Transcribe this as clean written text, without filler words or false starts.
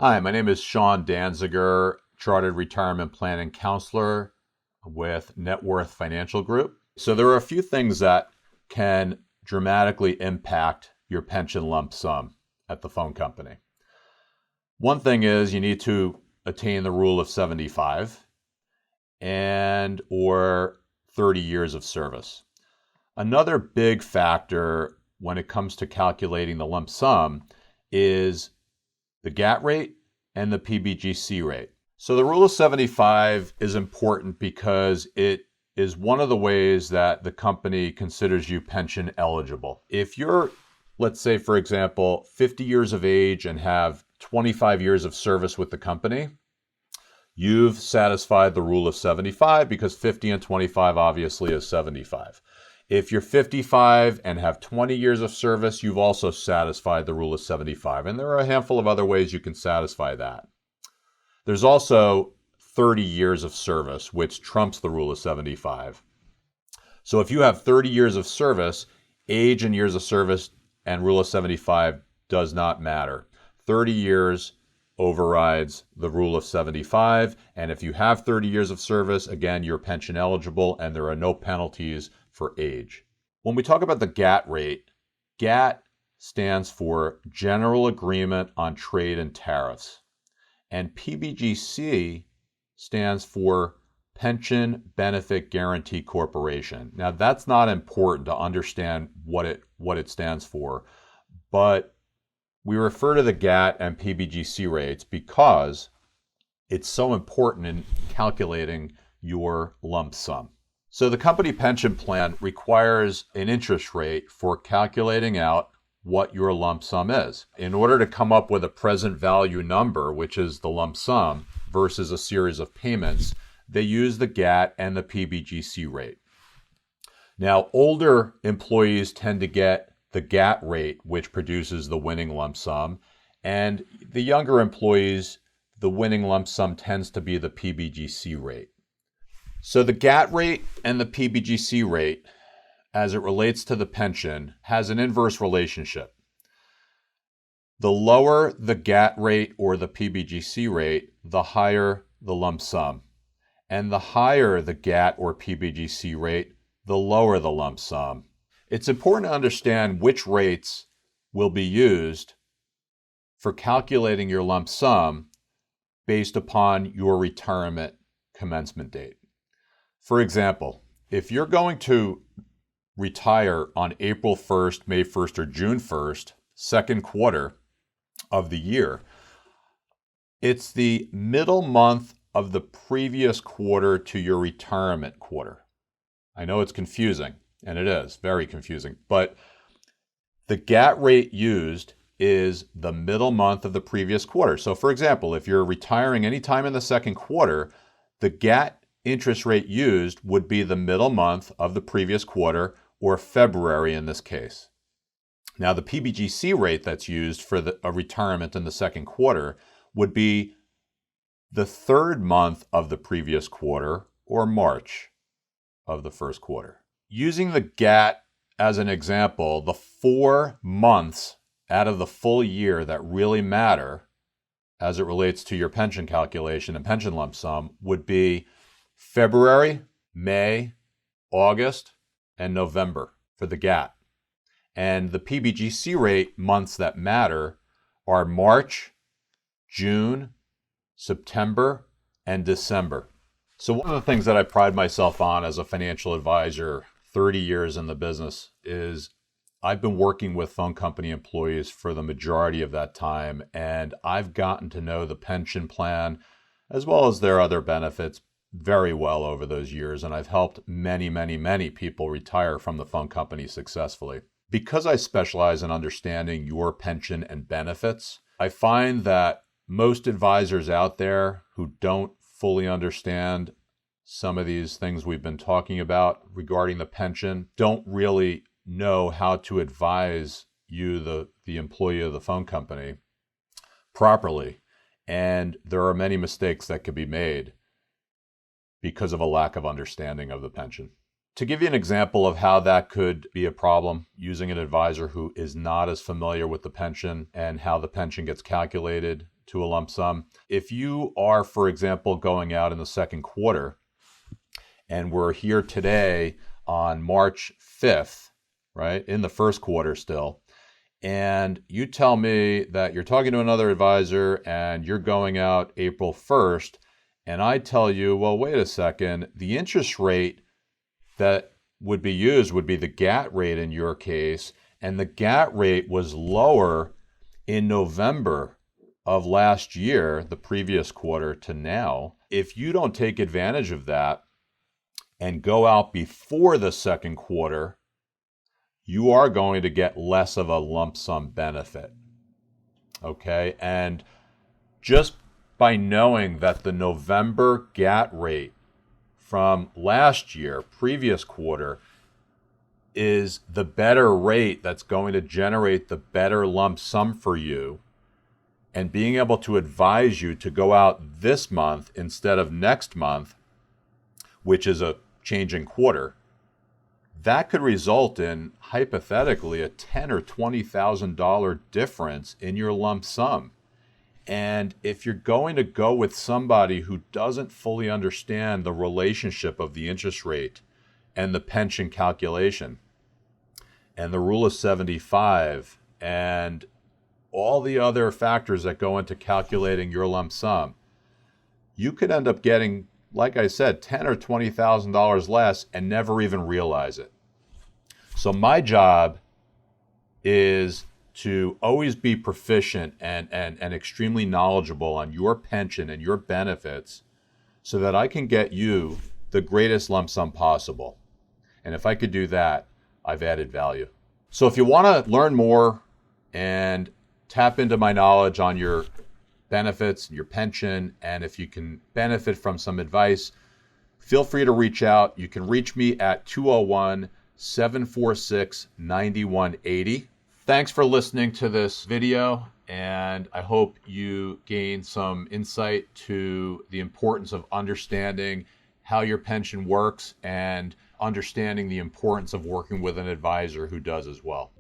Hi, my name is Sean Danziger, Chartered Retirement Planning Counselor with Net Worth Financial Group. So there are a few things that can dramatically impact your pension lump sum at the phone company. One thing is you need to attain the rule of 75 and or 30 years of service. Another big factor when it comes to calculating the lump sum is the GAT rate and the PBGC rate. So the rule of 75 is important because it is one of the ways that the company considers you pension eligible. If you're, let's say, for example, 50 years of age and have 25 years of service with the company, you've satisfied the rule of 75 because 50 and 25 obviously is 75. If you're 55 and have 20 years of service, you've also satisfied the rule of 75. And there are a handful of other ways you can satisfy that. There's also 30 years of service, which trumps the rule of 75. So if you have 30 years of service, age and years of service and rule of 75 does not matter. 30 years overrides the rule of 75. And if you have 30 years of service, again, you're pension eligible and there are no penalties for age. When we talk about the GAT rate, GAT stands for General Agreement on Trade and Tariffs, and PBGC stands for Pension Benefit Guaranty Corporation. Now, that's not important to understand what it stands for, but we refer to the GAT and PBGC rates because it's so important in calculating your lump sum. So the company pension plan requires an interest rate for calculating out what your lump sum is. In order to come up with a present value number, which is the lump sum, versus a series of payments, they use the GAT and the PBGC rate. Now, older employees tend to get the GAT rate, which produces the winning lump sum, and the younger employees, the winning lump sum tends to be the PBGC rate. So the GAT rate and the PBGC rate, as it relates to the pension, has an inverse relationship. The lower the GAT rate or the PBGC rate, the higher the lump sum. And the higher the GAT or PBGC rate, the lower the lump sum. It's important to understand which rates will be used for calculating your lump sum based upon your retirement commencement date. For example, if you're going to retire on April 1st, May 1st, or June 1st, second quarter of the year, it's the middle month of the previous quarter to your retirement quarter. I know it's confusing, and it is very confusing, but the GAT rate used is the middle month of the previous quarter. So for example, if you're retiring anytime in the second quarter, the GAT interest rate used would be the middle month of the previous quarter, or February in this case. Now, the PBGC rate that's used for a retirement in the second quarter would be the third month of the previous quarter, or March of the first quarter. Using the GAT as an example, the 4 months out of the full year that really matter as it relates to your pension calculation and pension lump sum would be February, May, August, and November for the GAT. And the PBGC rate months that matter are March, June, September, and December. So one of the things that I pride myself on as a financial advisor, 30 years in the business, is I've been working with phone company employees for the majority of that time, and I've gotten to know the pension plan as well as their other benefits very well over those years, and I've helped many, many, many people retire from the phone company successfully. Because I specialize in understanding your pension and benefits, I find that most advisors out there who don't fully understand some of these things we've been talking about regarding the pension don't really know how to advise you, the employee of the phone company, properly. And there are many mistakes that could be made because of a lack of understanding of the pension. To give you an example of how that could be a problem, using an advisor who is not as familiar with the pension and how the pension gets calculated, to a lump sum. If you are, for example, going out in the second quarter, and we're here today on March 5th, right, in the first quarter still, and you tell me that you're talking to another advisor and you're going out April 1st, and I tell you, well, wait a second, the interest rate that would be used would be the GAT rate in your case, and the GAT rate was lower in November of last year, the previous quarter to now. If you don't take advantage of that and go out before the second quarter, you are going to get less of a lump sum benefit. Okay? And just by knowing that the November GAT rate from last year, previous quarter, is the better rate that's going to generate the better lump sum for you, and being able to advise you to go out this month instead of next month, which is a changing quarter, that could result in, hypothetically, a $10,000 or $20,000 difference in your lump sum. And if you're going to go with somebody who doesn't fully understand the relationship of the interest rate and the pension calculation and the rule of 75 and all the other factors that go into calculating your lump sum, you could end up getting, like I said, $10,000 or $20,000 less and never even realize it. So my job is to always be proficient and extremely knowledgeable on your pension and your benefits so that I can get you the greatest lump sum possible. And if I could do that, I've added value. So if you want to learn more and tap into my knowledge on your benefits, your pension, and if you can benefit from some advice, feel free to reach out. You can reach me at 201-746-9180. Thanks for listening to this video, and I hope you gain some insight to the importance of understanding how your pension works and understanding the importance of working with an advisor who does as well.